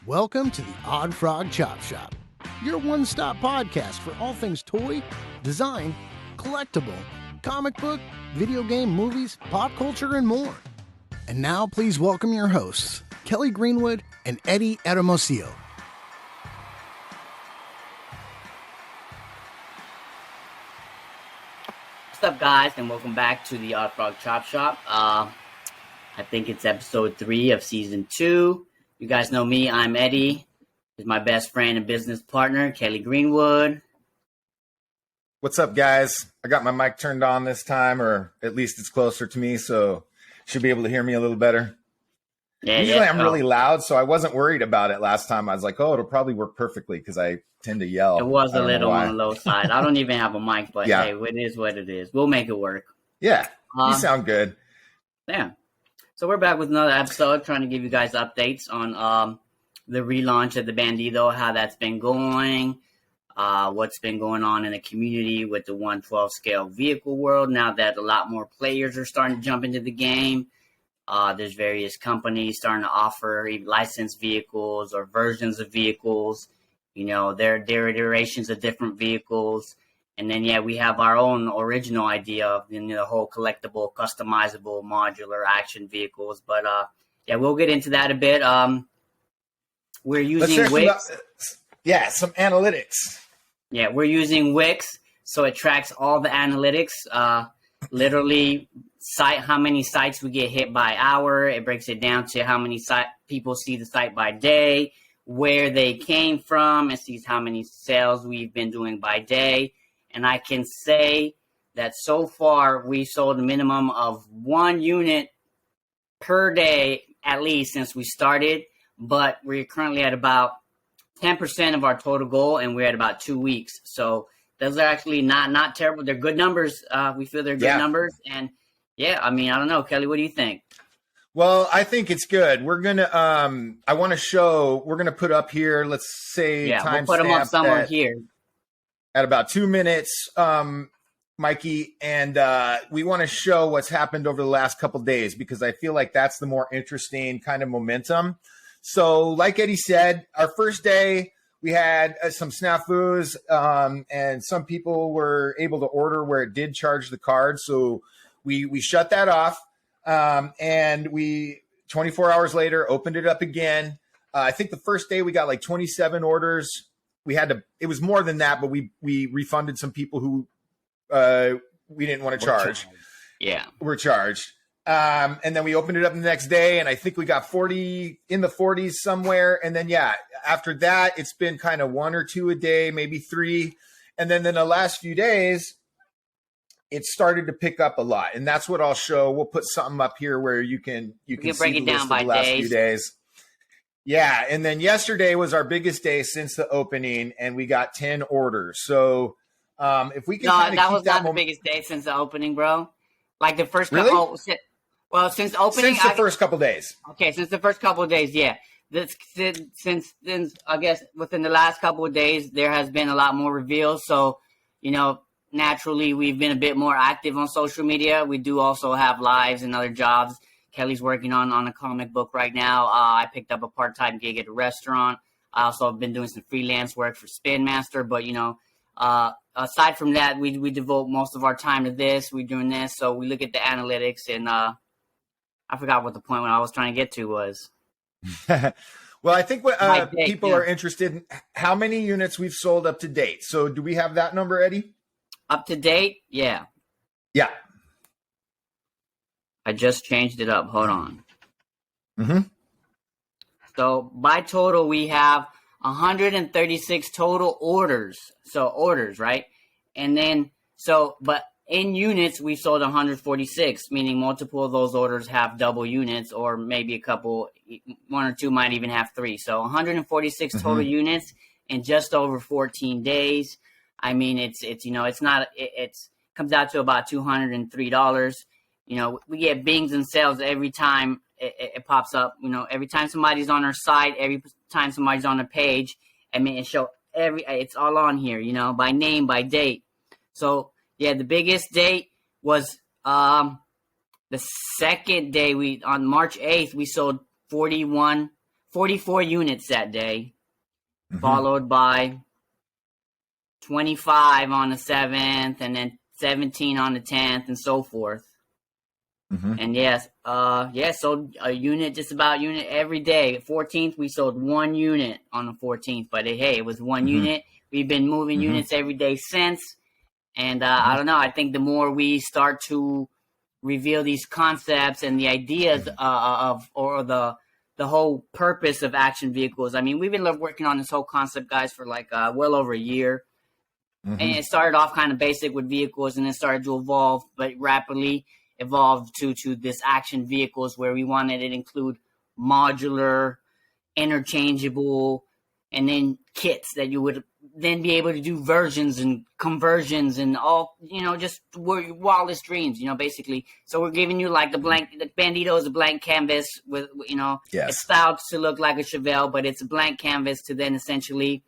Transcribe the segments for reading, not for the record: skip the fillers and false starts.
Welcome to the Oddfrog Chop Shop, your one-stop podcast for all things toy, design, collectible, comic book, video game, movies, pop culture, and more. And now please welcome your hosts, Kelly Greenwood and Eddie Hermosillo. What's up, guys, and welcome back to the Oddfrog Chop Shop. I think it's episode 3 of season 2. You guys know me. I'm Eddie. This is my best friend and business partner, Kelly Greenwood. What's up, guys? I got my mic turned on this time, or at least it's closer to me, so should be able to hear me a little better. Usually I'm really loud, so I wasn't worried about it last time. I was like, oh, it'll probably work perfectly because I tend to yell. It was a little on the low side. I don't even have a mic, but yeah. Hey, it is what it is. We'll make it work. Yeah, you sound good. Yeah. So we're back with another episode, trying to give you guys updates on the relaunch of the Bandito, how that's been going, what's been going on in the community with the 1/12 scale vehicle world. Now that a lot more players are starting to jump into the game, there's various companies starting to offer licensed vehicles or versions of vehicles. You know, their iterations of different vehicles. And then, we have our own original idea of the whole collectible, customizable, modular action vehicles. But, we'll get into that a bit. We're using Wix. Some analytics. Yeah, we're using Wix, so it tracks all the analytics. Literally, how many sites we get hit by hour. It breaks it down to how many people see the site by day, where they came from, and sees how many sales we've been doing by day. And I can say that so far we sold a minimum of 1 unit per day, at least since we started. But we're currently at about 10% of our total goal, and we're at about 2 weeks. So those are actually not terrible. They're good numbers. We feel they're good numbers. And I don't know, Kelly, what do you think? Well, I think it's good. We're going to, we're going to put up here, let's say, we'll put them up somewhere here. At about 2 minutes, Mikey, and we want to show what's happened over the last couple days because I feel like that's the more interesting kind of momentum. So like Eddie said, our first day, we had some snafus, and some people were able to order where it did charge the card. So we shut that off, and we 24 hours later opened it up again. I think the first day we got like 27 orders. It was more than that, but we refunded some people who we didn't want to charge. Were charged. And then we opened it up the next day, and I think we got 40 in the 40s somewhere. And then, after that, it's been kind of 1 or 2 a day, maybe 3. And then in the last few days, it started to pick up a lot. And that's what I'll show. We'll put something up here where you can break it down by the last few days. Yeah, and then yesterday was our biggest day since the opening, and we got 10 orders. So if we can that was not the biggest day since the opening, bro. Like the first really? Since opening, since the first couple days. Okay, since the first couple of days, yeah. Since I guess within the last couple of days, there has been a lot more reveals. So, naturally, we've been a bit more active on social media. We do also have lives and other jobs. Kelly's working on a comic book right now. I picked up a part-time gig at a restaurant. I also have been doing some freelance work for Spin Master. But, aside from that, we devote most of our time to this. We're doing this. So we look at the analytics, and I forgot what the point I was trying to get to was. Well, I think what people are interested in, how many units we've sold up to date. So do we have that number, Eddie? Up to date? Yeah. Yeah. I just changed it up. Hold on. Mm-hmm. So by total, we have 136 total orders. So orders, right? And then, but in units, we sold 146, meaning multiple of those orders have double units, or maybe a couple, 1 or 2 might even have 3. So 146 total units in just over 14 days. I mean, it comes out to about $203. We get bings and sales every time it pops up. Every time somebody's on our site, every time somebody's on a page, it's all on here, by name, by date. So, the biggest date was the second day on March 8th, we sold 41 44 units that day, followed by 25 on the 7th, and then 17 on the 10th, and so forth. And sold a unit, just about unit every day. 14th, we sold 1 unit on the 14th, but it was 1 unit. We've been moving units every day since. And I don't know, I think the more we start to reveal these concepts and the ideas the whole purpose of action vehicles. I mean, we've been working on this whole concept, guys, for like well over a year. And it started off kind of basic with vehicles, and then started to evolve, but rapidly evolved to this action vehicles, where we wanted it to include modular, interchangeable, and then kits that you would then be able to do versions and conversions and all, just your wildest dreams, basically. So we're giving you like the Bandito is a blank canvas with, it's styled to look like a Chevelle, but it's a blank canvas to then essentially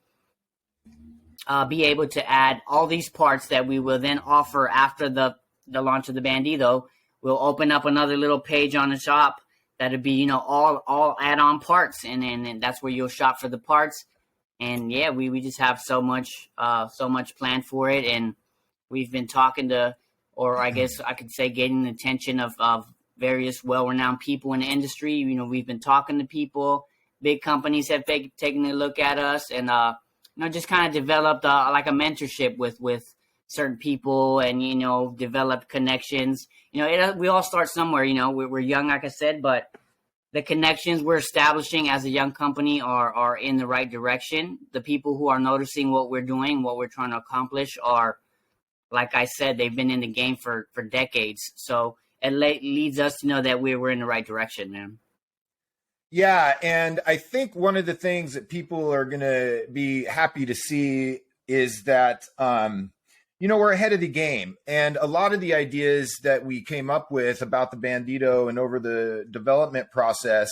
be able to add all these parts that we will then offer after the launch of the Bandito. We'll open up another little page on the shop that'll be, all add-on parts, and then that's where you'll shop for the parts. And yeah, we just have so much planned for it, and we've been talking to, or I guess I could say, getting the attention of various well-renowned people in the industry. We've been talking to people. Big companies have taken a look at us, and just kind of developed like a mentorship with certain people, and developed connections. We all start somewhere. We're young, like I said, but the connections we're establishing as a young company are in the right direction. The people who are noticing what we're doing, what we're trying to accomplish, are, like I said, they've been in the game for decades. So it leads us to know that we're in the right direction, man. Yeah, and I think one of the things that people are going to be happy to see is that we're ahead of the game. And a lot of the ideas that we came up with about the Bandito and over the development process,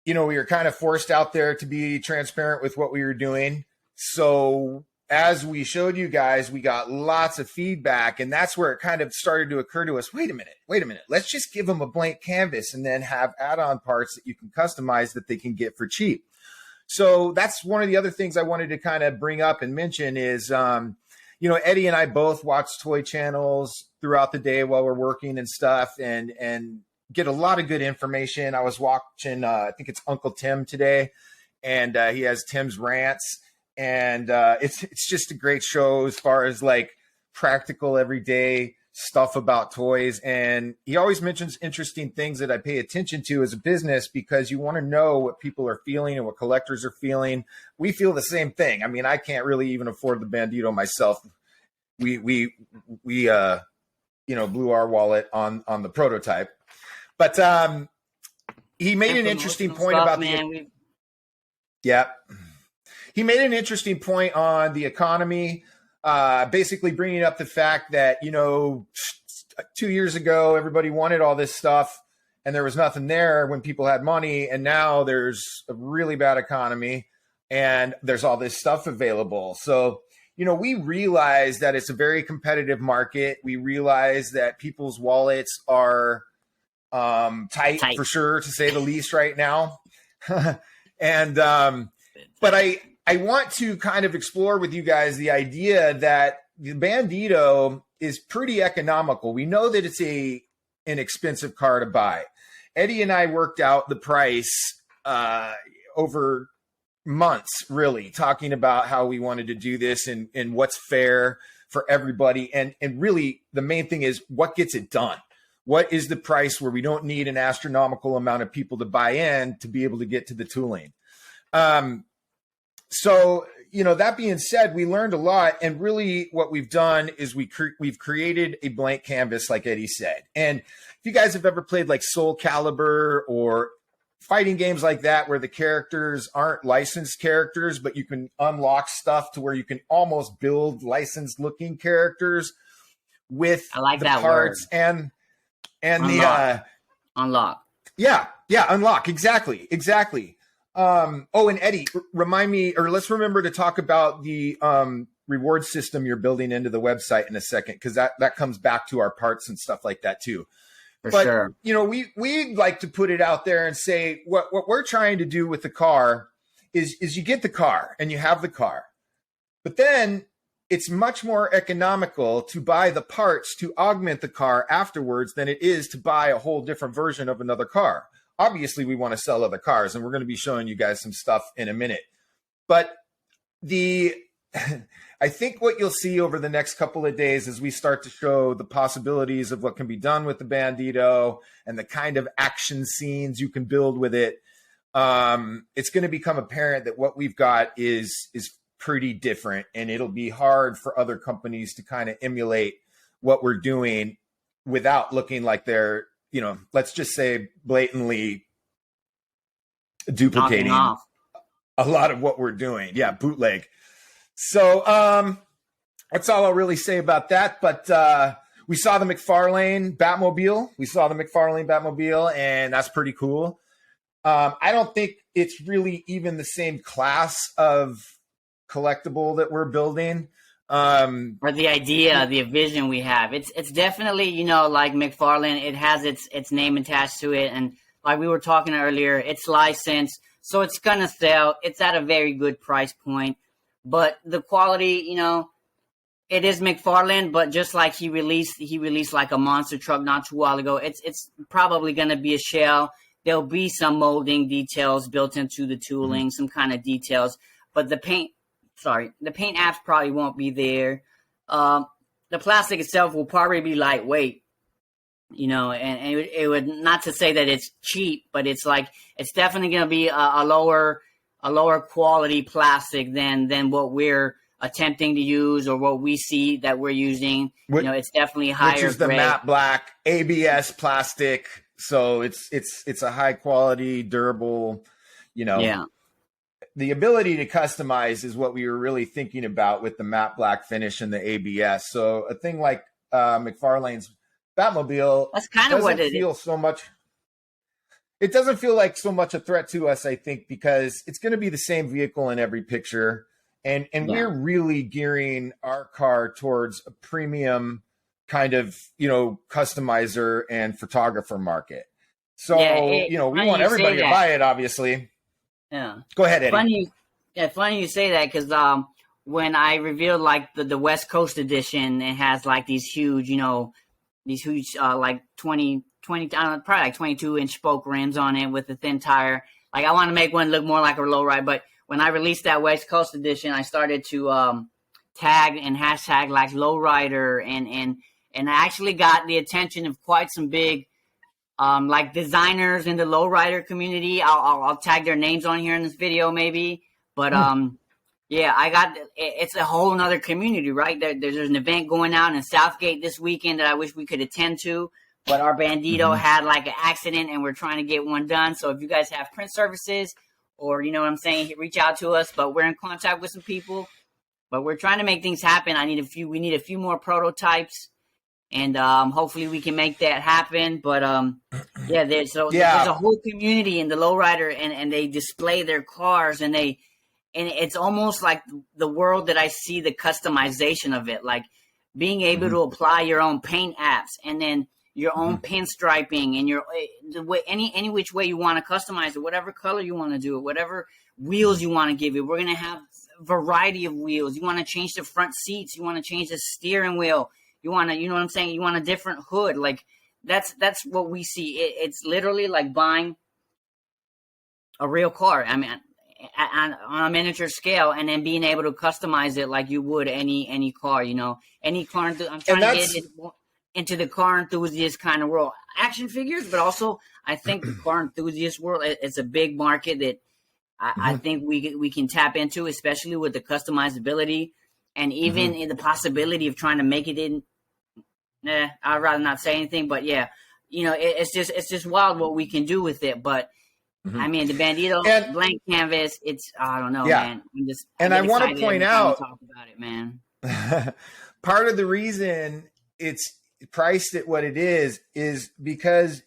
we were kind of forced out there to be transparent with what we were doing. So as we showed you guys, we got lots of feedback, and that's where it kind of started to occur to us, wait a minute, let's just give them a blank canvas and then have add-on parts that you can customize that they can get for cheap. So that's one of the other things I wanted to kind of bring up and mention is, Eddie and I both watch toy channels throughout the day while we're working and stuff, and get a lot of good information. I was watching, I think it's Uncle Tim today, and he has Tim's Rants, and it's just a great show as far as like practical everyday stuff about toys. And he always mentions interesting things that I pay attention to as a business, because you want to know what people are feeling and what collectors are feeling. We feel the same thing. I mean, I can't really even afford the Bandito myself. We blew our wallet on the prototype, but he made an interesting point about he made an interesting point on the economy, basically bringing up the fact that 2 years ago everybody wanted all this stuff and there was nothing there when people had money, and now there's a really bad economy and there's all this stuff available. So we realize that it's a very competitive market. We realize that people's wallets are tight for sure, to say the least, right now. And but I want to kind of explore with you guys the idea that the Bandito is pretty economical. We know that it's an expensive car to buy. Eddie and I worked out the price over months, really, talking about how we wanted to do this and what's fair for everybody. And really, the main thing is what gets it done. What is the price where we don't need an astronomical amount of people to buy in to be able to get to the tooling? So, that being said, we learned a lot. And really what we've done is we've created a blank canvas, like Eddie said. And if you guys have ever played like Soul Calibur or fighting games like that, where the characters aren't licensed characters, but you can unlock stuff to where you can almost build licensed looking characters with the parts word. and unlock. Unlock. Yeah, unlock. Exactly. And Eddie, remind me, or let's remember to talk about the reward system you're building into the website in a second, because that comes back to our parts and stuff like that too. For But sure. you know, we like to put it out there and say what we're trying to do with the car is you get the car and you have the car, but then it's much more economical to buy the parts to augment the car afterwards than it is to buy a whole different version of another car. Obviously, we want to sell other cars, and we're going to be showing you guys some stuff in a minute. But I think what you'll see over the next couple of days as we start to show the possibilities of what can be done with the Bandito and the kind of action scenes you can build with it, it's going to become apparent that what we've got is pretty different, and it'll be hard for other companies to kind of emulate what we're doing without looking like they're, you know, let's just say blatantly duplicating a lot of what we're doing. Yeah, bootleg. So that's all I'll really say about that. But we saw the McFarlane Batmobile. And that's pretty cool. I don't think it's really even the same class of collectible that we're building. Or the idea, the vision we have. It's definitely, you know, like McFarlane, it has its name attached to it. And like we were talking earlier, it's licensed. So it's going to sell. It's at a very good price point. But the quality, you know, it is McFarlane, but just like he released like a monster truck not too while ago, it's probably going to be a shell. There'll be some molding details built into the tooling, some kind of details. But the paint apps probably won't be there. The plastic itself will probably be lightweight, you know, and it would, not to say that it's cheap, but it's like, it's definitely going to be a lower quality plastic than what we're attempting to use or what we see that we're using. You know, it's definitely higher grade. Which is the matte black ABS plastic. So it's a high quality, durable, you know. Yeah. The ability to customize is what we were really thinking about with the matte black finish and the ABS. So a thing like McFarlane's Batmobile, that's kind of what it feel is. So much. It doesn't feel like so much a threat to us, I think, because it's going to be the same vehicle in every picture. And we're really gearing our car towards a premium kind of, you know, customizer and photographer market. So, you know, we want everybody to buy it, obviously. Yeah. Go ahead, Eddie. Funny you say that, because when I revealed like the West Coast edition, it has like these huge, you know, like 20, I don't know, probably like 22-inch spoke rims on it with a thin tire. Like, I want to make one look more like a lowride, but when I released that West Coast edition, I started to tag and hashtag like lowrider, and I actually got the attention of quite some big like designers in the lowrider community. I'll tag their names on here in this video maybe, but yeah, it's a whole nother community, right? There's an event going out in Southgate this weekend that I wish we could attend to, but our Bandito had like an accident and we're trying to get one done. So if you guys have print services, or, you know what I'm saying, reach out to us. But we're in contact with some people, but we're trying to make things happen. We need a few more prototypes, and hopefully we can make that happen. But there's a whole community in the lowrider, and they display their cars, and it's almost like the world that I see the customization of it, like being able to apply your own paint apps, and then your own pinstriping, and any which way you want to customize it, whatever color you want to do it, whatever wheels you want to give it. We're going to have a variety of wheels. You want to change the front seats, you want to change the steering wheel, you want to, you know what I'm saying, you want a different hood. Like that's what we see. It's literally like buying a real car. I mean, on a miniature scale, and then being able to customize it like you would any car, you know, any car. I'm trying to get it into the car enthusiast kind of world. Action figures, but also I think the car enthusiast world, it's a big market that I think we can tap into, especially with the customizability, and even in the possibility of trying to make it in. I'd rather not say anything, but yeah, you know, it's just wild what we can do with it. But I mean, the Bandito blank canvas, I don't know, man. I want to point out, talk about it, man. Part of the reason it's priced at what it is because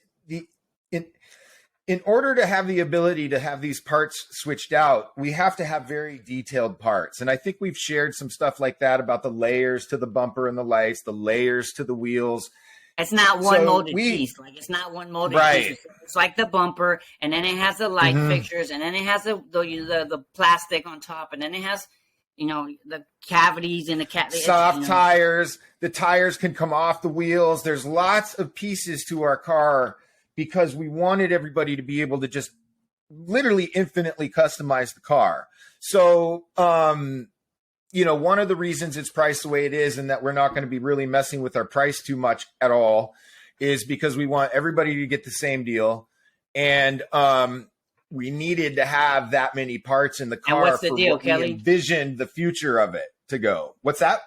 in order to have the ability to have these parts switched out, we have to have very detailed parts. And I think we've shared some stuff like that about the layers to the bumper and the lights, the layers to the wheels. It's not one So molded piece. Like it's not one molded Right. piece. It's like the bumper, and then it has the light fixtures, and then it has the plastic on top, and then it has, you know, the cavities in the soft tires. The tires can come off the wheels. There's lots of pieces to our car because we wanted everybody to be able to just literally infinitely customize the car. So, you know, one of the reasons it's priced the way it is and that we're not going to be really messing with our price too much at all is because we want everybody to get the same deal. And we needed to have that many parts in the car. And what's the deal, Kelly? We envisioned the future of it to go. What's that?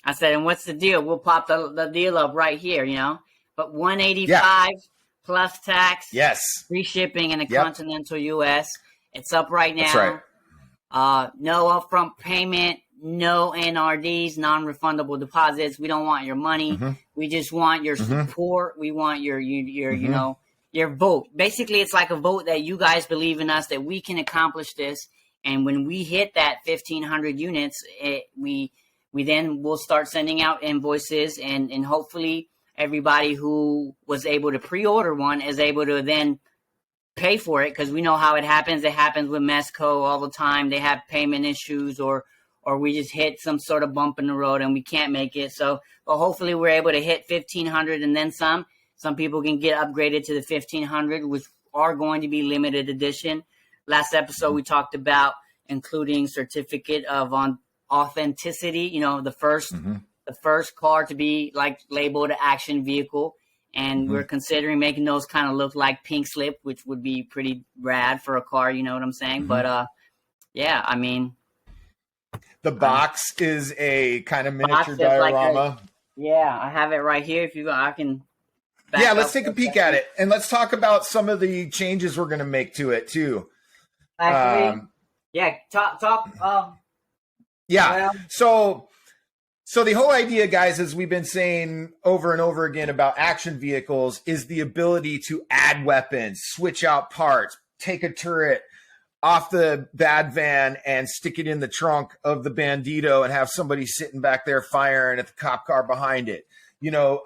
I said, and what's the deal? We'll pop the deal up right here, you know. But $185 plus tax, free shipping in the continental U.S. It's up right now. That's right. No upfront payment, no NRDs, non-refundable deposits. We don't want your money. We just want your support. We want your you know, your vote. Basically, it's like a vote that you guys believe in us, that we can accomplish this. And when we hit that 1,500 units, we then will start sending out invoices, and hopefully everybody who was able to pre-order one is able to then pay for it, because we know how it happens. It happens with Mesco all the time. They have payment issues, or we just hit some sort of bump in the road and we can't make it. So, but hopefully we're able to hit 1,500 and then some. Some people can get upgraded to the 1,500, which are going to be limited edition. Last episode we talked about including certificate of authenticity. You know, the first car to be like labeled an action vehicle, and we're considering making those kind of look like pink slip, which would be pretty rad for a car. You know what I'm saying? But yeah, I mean, the box is a kind of miniature diorama. Yeah, I have it right here. If you go, I can. Yeah, let's take a peek at it, and let's talk about some of the changes we're going to make to it too. Actually, yeah, talk. Yeah, well, so the whole idea, guys, as we've been saying over and over again about action vehicles, is the ability to add weapons, switch out parts, take a turret off the BadVan and stick it in the trunk of the Bandito and have somebody sitting back there firing at the cop car behind it. You know,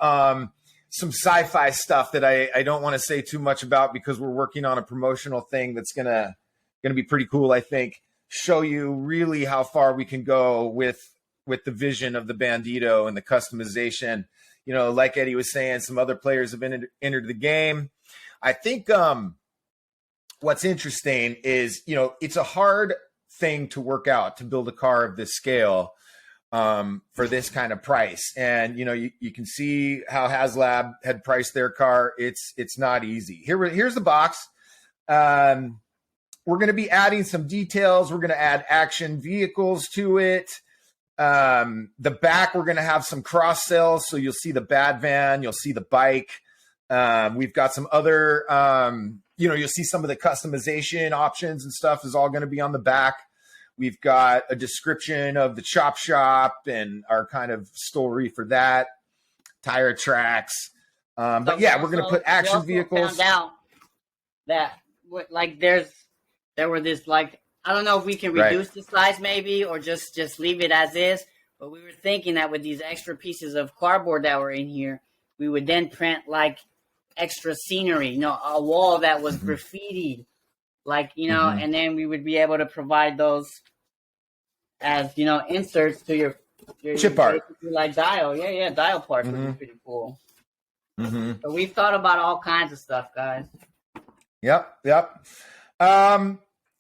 some sci-fi stuff that I don't want to say too much about because we're working on a promotional thing that's gonna be pretty cool, I think. Show you really how far we can go with the vision of the Bandito and the customization. You know, like Eddie was saying, some other players have entered the game. I think what's interesting is, you know, it's a hard thing to work out to build a car of this scale for this kind of price. And, you know, you can see how HasLab had priced their car. It's not easy. Here's the box. We're going to be adding some details. We're going to add action vehicles to it. The back, we're going to have some cross sells. So you'll see the BadVan, you'll see the bike. We've got some other, you know, you'll see some of the customization options and stuff is all going to be on the back. We've got a description of the chop shop and our kind of story for that, tire tracks. But yeah, we're going to put action vehicles. Found out that like there were this, like, I don't know if we can reduce the size maybe or just leave it as is, but we were thinking that with these extra pieces of cardboard that were in here, we would then print like extra scenery, you know, a wall that was graffitied, like, you know, and then we would be able to provide those as, you know, inserts to your chip art, like dial. Yeah, dial parts would be pretty cool. So we've thought about all kinds of stuff, guys. Yep.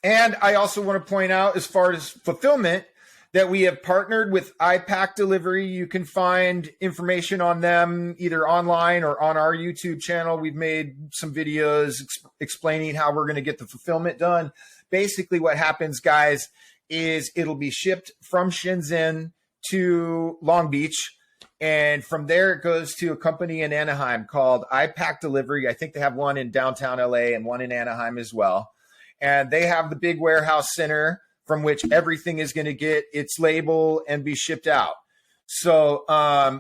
And I also want to point out, as far as fulfillment, that we have partnered with iPack Delivery. You can find information on them either online or on our YouTube channel. We've made some videos explaining how we're going to get the fulfillment done. Basically, what happens, guys, is it'll be shipped from Shenzhen to Long Beach. And from there, it goes to a company in Anaheim called iPack Delivery. I think they have one in downtown LA and one in Anaheim as well. And they have the big warehouse center from which everything is going to get its label and be shipped out. So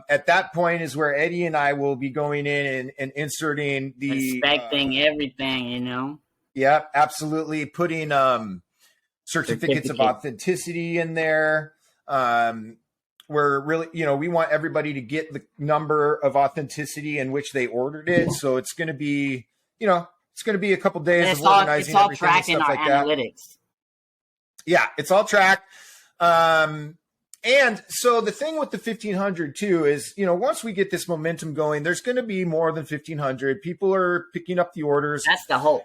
at that point is where Eddie and I will be going in and inserting the inspecting everything, you know. Yep, absolutely. Putting certificates of authenticity in there. we're really, we want everybody to get the number of authenticity in which they ordered it. So it's going to be, it's going to be a couple days of organizing it's all everything tracked and in stuff our like that. analytics. Yeah, it's all tracked. And so the thing with the 1,500 too is, once we get this momentum going, there's going to be more than 1,500. People are picking up the orders. That's the whole.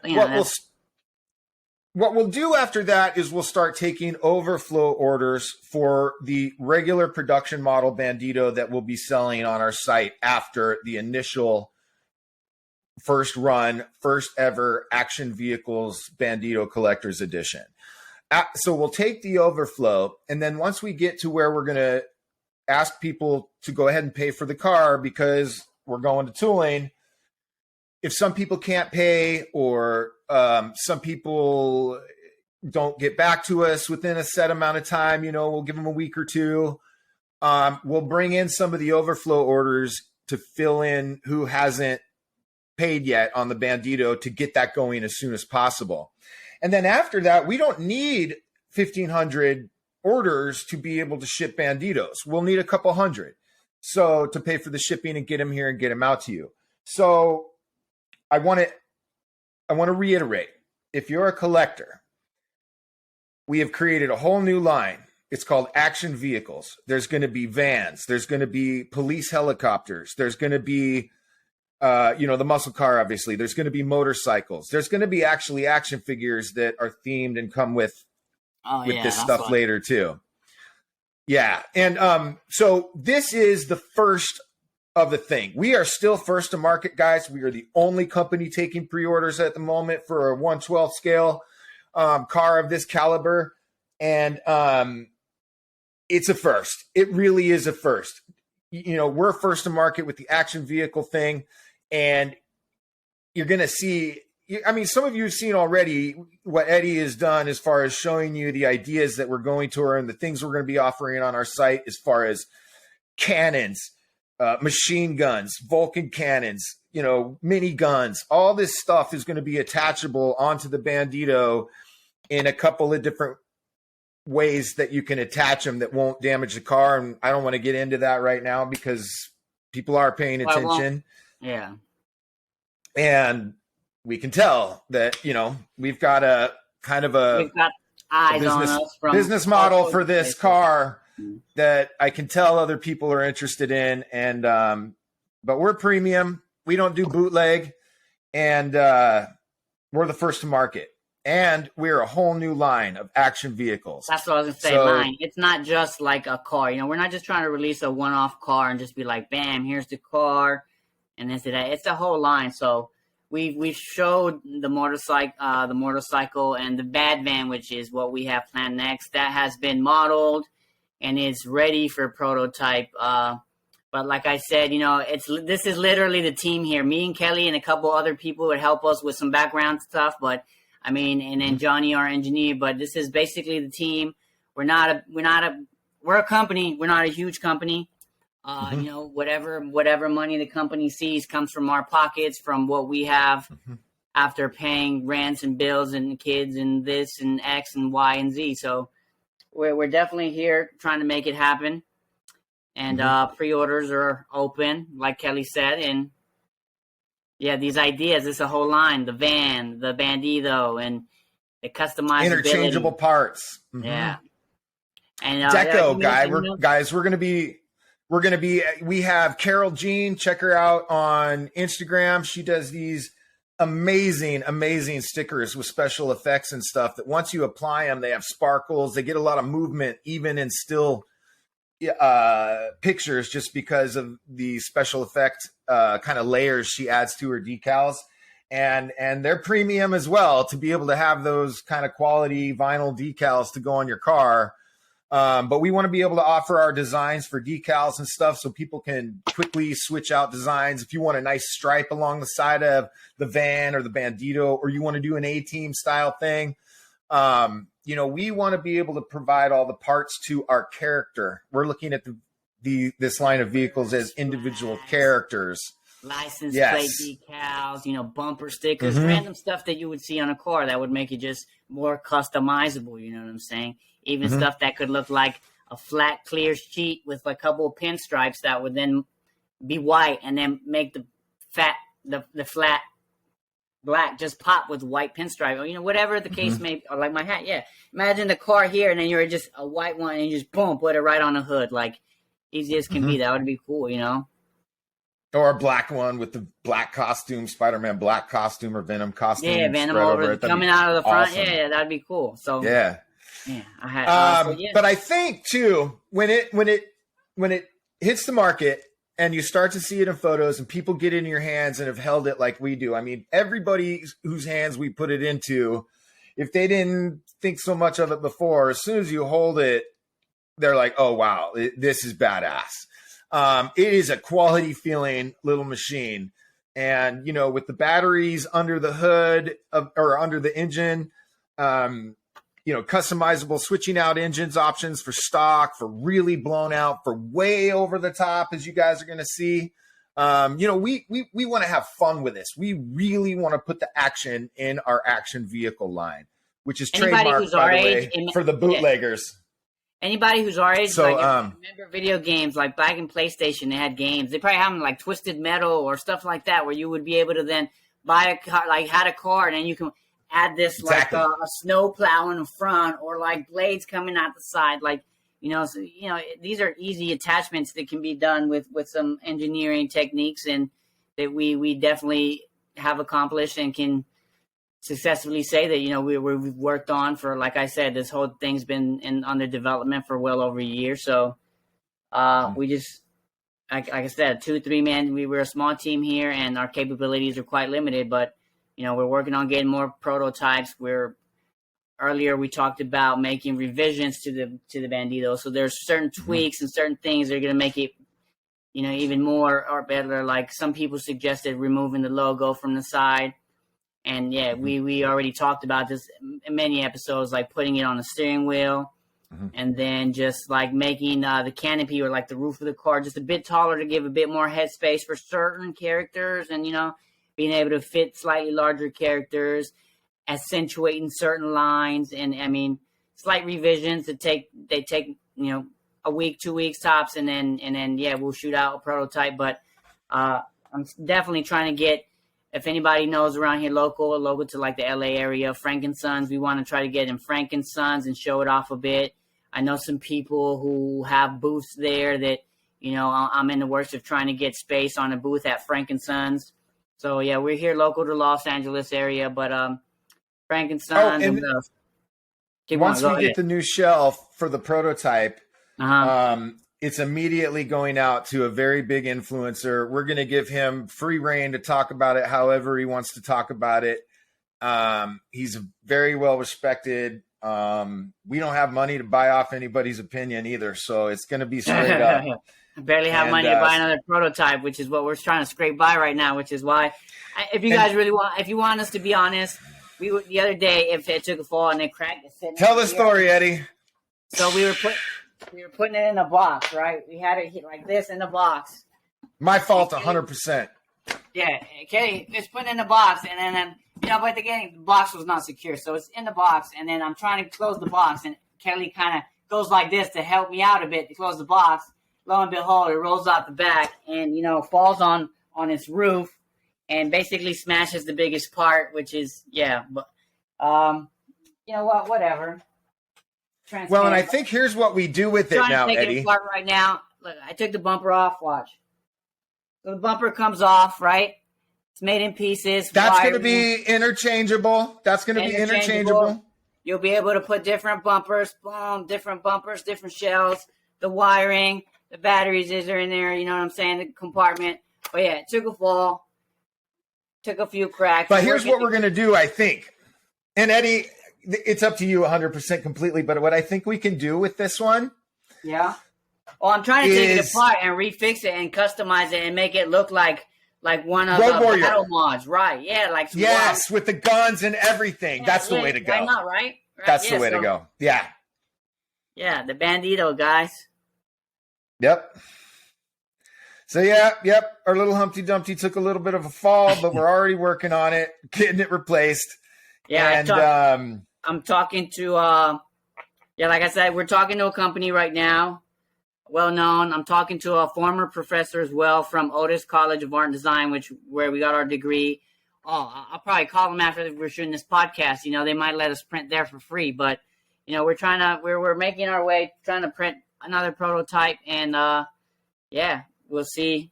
What we'll do after that is we'll start taking overflow orders for the regular production model Bandito that we'll be selling on our site after the initial first ever Action Vehicles Bandito Collector's Edition. So we'll take the overflow, and then once we get to where we're going to ask people to go ahead and pay for the car because we're going to tooling, if some people can't pay or some people don't get back to us within a set amount of time, we'll give them a week or two. We'll bring in some of the overflow orders to fill in who hasn't paid yet on the Bandito to get that going as soon as possible. And then after that, we don't need 1,500 orders to be able to ship Banditos. We'll need a couple hundred. So to pay for the shipping and get them here and get them out to you. So I want to reiterate, if you're a collector, we have created a whole new line. It's called Action Vehicles. There's going to be vans. There's going to be police helicopters. There's going to be the muscle car, obviously. There's going to be motorcycles. There's going to be actually action figures that are themed and come with this stuff later too. Yeah. And so this is the first of the thing. We are still first to market, guys. We are the only company taking pre-orders at the moment for a 1/12 scale car of this caliber. And it's a first. It really is a first. We're first to market with the action vehicle thing. And you're going to see, some of you have seen already what Eddie has done as far as showing you the ideas that we're going to and the things we're going to be offering on our site as far as cannons, machine guns, Vulcan cannons, mini guns. All this stuff is going to be attachable onto the Bandito in a couple of different ways that you can attach them that won't damage the car. And I don't want to get into that right now because people are paying attention. Yeah. And we can tell that, we've got a kind of we've got eyes on us from business model for this car that I can tell other people are interested in. And, but we're premium. We don't do bootleg, and we're the first to market. And we're a whole new line of action vehicles. That's what I was going to say, line. It's not just like a car. We're not just trying to release a one-off car and just be like, bam, here's the car, and this and that. It's the whole line. So we've showed the motorcycle and the BadVan, which is what we have planned next. That has been modeled and is ready for prototype. But like I said, this is literally the team here. Me and Kelly and a couple other people would help us with some background stuff, but and then Johnny, our engineer, but this is basically the team. We're a company. We're not a huge company. Whatever money the company sees comes from our pockets, from what we have after paying rents and bills and kids and this and X and Y and Z. So we're definitely here trying to make it happen. And pre-orders are open, like Kelly said, and yeah, these ideas, it's a whole line, the van, the Bandito, and the customizability. Interchangeable parts. Yeah. And Deco we have Carol Jean, check her out on Instagram. She does these amazing stickers with special effects and stuff that once you apply them, they have sparkles. They get a lot of movement, even in still pictures, just because of the special effect kind of layers she adds to her decals, and they're premium as well to be able to have those kind of quality vinyl decals to go on your car. But we want to be able to offer our designs for decals and stuff so people can quickly switch out designs. If you want a nice stripe along the side of the van or the Bandito, or you want to do an A-Team style thing, we want to be able to provide all the parts to our character. We're looking at this line of vehicles as individual characters. License plate decals, bumper stickers, random stuff that you would see on a car that would make it just more customizable. You know what I'm saying? Even stuff that could look like a flat clear sheet with a couple of pinstripes that would then be white, and then make the flat black just pop with white pinstripe, or whatever the case may be, or like my hat. Yeah, imagine the car here, and then you're just a white one, and you just boom, put it right on the hood, like easy as can be. That would be cool, Or a black one with the black costume, Spider-Man black costume or Venom costume. Yeah, Venom over coming out of the front. Awesome. Yeah, that'd be cool. So yeah, I had. But I think too, when it hits the market and you start to see it in photos and people get it in your hands and have held it like we do. I mean, everybody whose hands we put it into, if they didn't think so much of it before, as soon as you hold it, they're like, oh wow, this is badass. It is a quality feeling little machine. And, with the batteries under the hood or under the engine, customizable switching out engines options for stock, for really blown out, for way over the top, as you guys are going to see. We want to have fun with this. We really want to put the action in our action vehicle line, which is trademarked, by the way, for the bootleggers. Anybody who's our age, remember video games like back in PlayStation, they had games. They probably have them like Twisted Metal or stuff like that, where you would be able to then buy a car, like had a car, and then you can add this like a snow plow in the front, or like blades coming out the side, these are easy attachments that can be done with some engineering techniques, and that we definitely have accomplished and can successfully say that we've worked on for, like I said, this whole thing's been under development for well over a year. So we just, like I said, 2-3 man. We were a small team here, and our capabilities are quite limited. But we're working on getting more prototypes. Earlier we talked about making revisions to the Bandito. So there's certain tweaks and certain things that are going to make it even more or better. Like some people suggested removing the logo from the side. And yeah, we already talked about this in many episodes, like putting it on the steering wheel, and then just like making the canopy or like the roof of the car just a bit taller to give a bit more headspace for certain characters, and being able to fit slightly larger characters, accentuating certain lines, and I mean slight revisions that take a week, 2 weeks tops, and then we'll shoot out a prototype. But I'm definitely trying to get. If anybody knows around here local to like the LA area, Frankensons, we want to try to get in Frankensons and show it off a bit. I know some people who have booths there that, I'm in the works of trying to get space on a booth at Frankensons. So yeah, we're here local to Los Angeles area, but Frankensons. Once we get the new shelf for the prototype, it's immediately going out to a very big influencer. We're going to give him free reign to talk about it however he wants to talk about it. He's very well respected. We don't have money to buy off anybody's opinion either, so it's going to be straight up. I barely have money to buy another prototype, which is what we're trying to scrape by right now, which is why, if you guys really want, if you want us to be honest, the other day, if it took a fall and it cracked, tell the story, Eddie. So we were putting it in a box, right? We had it like this in the box. My fault, 100%. Yeah, Kelly, it's put in the box, and then but the box was not secure, so it's in the box, and then I'm trying to close the box, and Kelly kind of goes like this to help me out a bit to close the box. Lo and behold, it rolls out the back, and falls on its roof, and basically smashes the biggest part, which is but whatever. Well, and I think here's what we do with it now, Eddie. It apart right now. Look, I took the bumper off. Watch. So the bumper comes off, right? It's made in pieces. That's going to be interchangeable. You'll be able to put different bumpers, different shells, the wiring, the batteries are in there, you know what I'm saying, the compartment. But yeah, it took a fall, took a few cracks. But here's what we're going to do, I think. And Eddie, it's up to you 100% completely, but what I think we can do with this one. Yeah. Well, I'm trying to take it apart and refix it and customize it and make it look like one of the battle mods. Right. Yeah. Like with the guns and everything. Yeah, that's the way to go. Why not, right? That's the way to go. Yeah. Yeah. The Bandito, guys. Yep. So, yep. Our little Humpty Dumpty took a little bit of a fall, but we're already working on it, getting it replaced. Yeah. And I'm talking to Yeah, like I said, we're talking to a company right now, well known. I'm talking to a former professor as well from Otis College of Art and Design, where we got our degree. Oh, I'll probably call them after we're shooting this podcast. You know, they might let us print there for free, but you know, we're making our way, trying to print another prototype, and yeah, we'll see.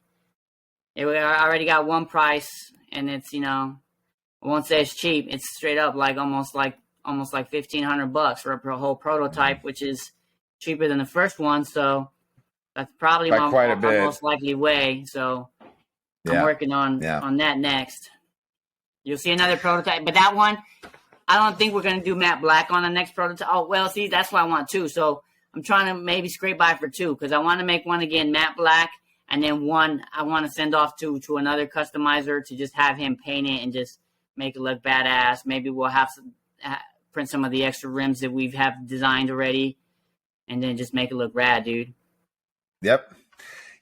I already got one price, and it's, you know, I won't say it's cheap. It's straight up like almost like $1,500 for a whole prototype, which is cheaper than the first one. So that's probably my most likely way. So I'm working on that next. You'll see another prototype, but that one, I don't think we're going to do matte black on the next prototype. Oh, well, see, that's why I want two. So I'm trying to maybe scrape by for two, because I want to make one again matte black, and then one I want to send off to another customizer to just have him paint it and just make it look badass. Maybe we'll have print some of the extra rims that we've have designed already, and then just make it look rad, dude. Yep.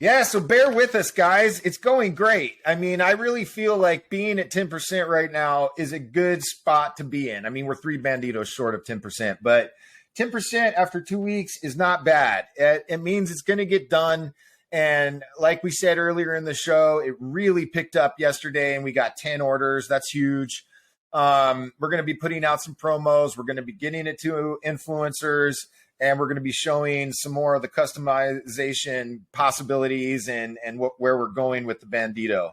Yeah, so bear with us, guys. It's going great. I mean, I really feel like being at 10% right now is a good spot to be in. I mean, we're 3 Banditos short of 10%, but 10% after 2 weeks is not bad. It means it's going to get done. And like we said earlier in the show, it really picked up yesterday, and we got 10 orders. That's huge. We're going to be putting out some promos. We're going to be getting it to influencers, and we're going to be showing some more of the customization possibilities and where we're going with the Bandito.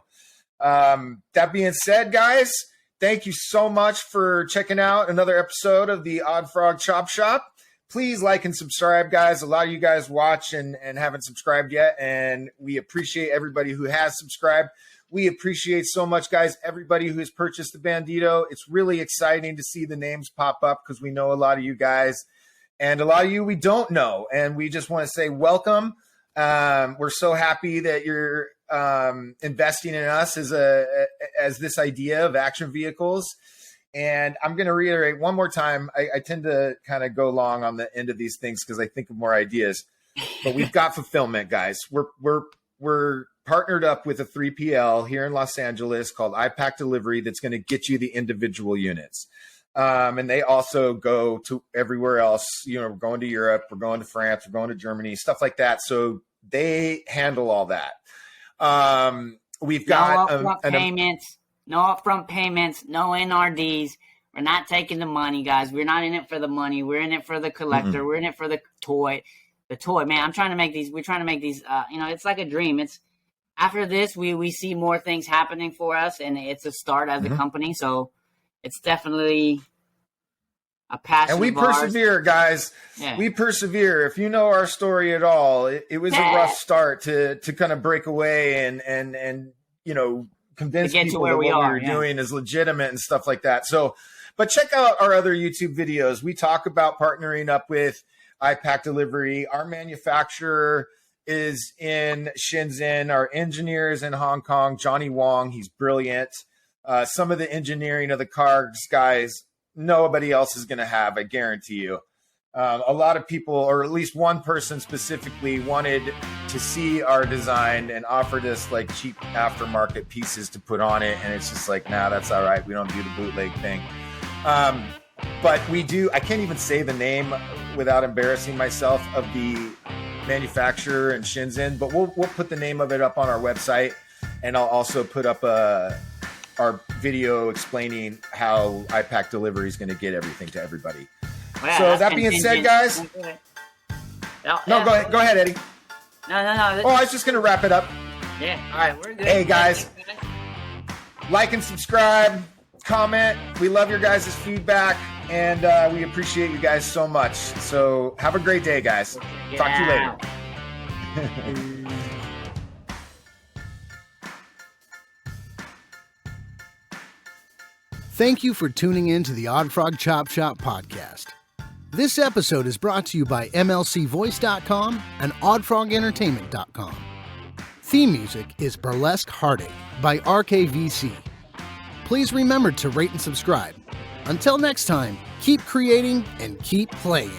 That being said, guys, thank you so much for checking out another episode of the Oddfrog Chop Shop. Please like and subscribe, guys. A lot of you guys watch and haven't subscribed yet, and we appreciate everybody who has subscribed. We appreciate so much, guys, everybody who has purchased the Bandito. It's really exciting to see the names pop up, because we know a lot of you guys, and a lot of you we don't know, and we just want to say welcome. We're so happy that you're investing in us as this idea of action vehicles. And I'm going to reiterate one more time. I tend to kind of go long on the end of these things because I think of more ideas. But we've got fulfillment, guys. We're partnered up with a 3PL here in Los Angeles called iPack Delivery that's going to get you the individual units. And they also go to everywhere else. You know, we're going to Europe, we're going to France, we're going to Germany, stuff like that. So they handle all that. We've got payments. No upfront payments, no NRDs. We're not taking the money, guys. We're not in it for the money. We're in it for the collector. Mm-hmm. We're in it for the toy. The toy, man. We're trying to make these. You know, it's like a dream. It's after this, we see more things happening for us, and it's a start as a company. So it's definitely a passion. And we persevere, guys. Yeah. We persevere. If you know our story at all, it was a rough start to kind of break away and you know, convince people that what we were doing is legitimate and stuff like that. So, but check out our other YouTube videos. We talk about partnering up with iPack Delivery. Our manufacturer is in Shenzhen. Our engineer is in Hong Kong, Johnny Wong. He's brilliant. Some of the engineering of the cars, guys, nobody else is going to have, I guarantee you. A lot of people, or at least one person specifically, wanted to see our design and offered us like cheap aftermarket pieces to put on it. And it's just like, nah, that's all right. We don't do the bootleg thing. But we do, I can't even say the name without embarrassing myself of the manufacturer in Shenzhen, but we'll put the name of it up on our website. And I'll also put up our video explaining how iPack Delivery is going to get everything to everybody. Oh, yeah, so that being said, guys, go ahead, Eddie. No. Oh, I was just going to wrap it up. Yeah, all right, we're good. Hey, guys, like and subscribe, comment. We love your guys' feedback, and we appreciate you guys so much. So have a great day, guys. Talk to you later. Thank you for tuning in to the Oddfrog Chop Shop podcast. This episode is brought to you by MLCVoice.com and OddFrogEntertainment.com. Theme music is Burlesque Heartache by RKVC. Please remember to rate and subscribe. Until next time, keep creating and keep playing.